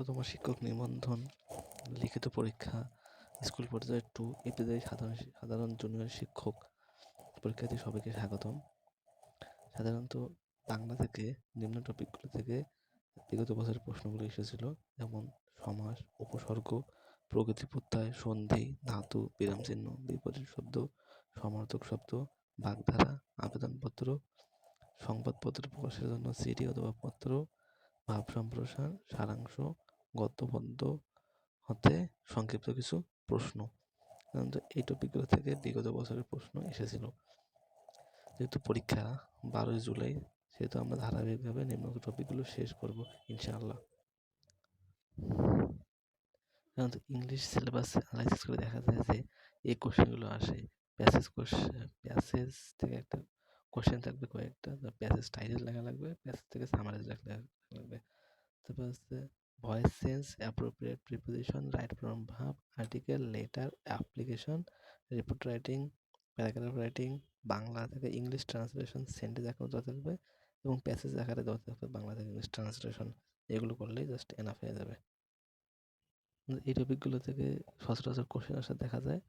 ন্যূনতম শিক্ষক নিবন্ধন, লিখিত পরীক্ষা, স্কুল পর্যায়ে 2 ইত্যাদি সাধারণ জুনিয়র শিক্ষক পরীক্ষার্থী সবাইকে স্বাগতম। সাধারণত বাংলা থেকে নিম্ন টপিকগুলো থেকে বিগত বছরের প্রশ্নগুলো এসেছিল, যেমন সমাস, উপসর্গ, প্রকৃতি প্রত্যয়, সন্ধি, ধাতু, বিরামচিহ্ন, বিপরীত শব্দ, সমার্থক শব্দ, বাগধারা, আবেদনপত্র, সংবাদপত্র প্রকাশের জন্য চিঠি অথবা পত্র, ভাব সম্প্রসারণ, সারাংশ, গদ্য পদ্য হতে সংক্ষিপ্ত কিছু প্রশ্ন। সাধারণত এই টপিকগুলো থেকে বিগত বছরের প্রশ্ন এসেছিল। যেহেতু পরীক্ষা 12ই জুলাই, সেহেতু আমরা ধারাবাহিকভাবে নিম্নোক্ত টপিকগুলো শেষ করব ইনশাআল্লাহ। সাধারণত ইংলিশ সিলেবাস অ্যানালাইসিস করে দেখা যায় যে এই কোশ্চেনগুলো আসে। প্যাসেজ থেকে একটা কোশ্চেন থাকবে কয়েকটা, প্যাসেজ টাইটেল লেখা লাগবে, প্যাসেজ থেকে সামারাইজ লেখা লাগবে। তারপর হচ্ছে voice change, appropriate preposition, right from verb, article, letter, application, report writing, paragraph writing, Bangla থেকে ইংলিশ ট্রান্সলেশন, সেন্টেন্স আকারে দেওয়া থাকবে এবং প্যাসেজ আকারে দেওয়া থাকবে বাংলা থেকে ইংলিশ ট্রান্সলেশন। এগুলো করলেই জাস্ট এনাফ হয়ে যাবে। এই টপিকগুলো থেকে সচরাচর কোশ্চেন আসা দেখা যায়।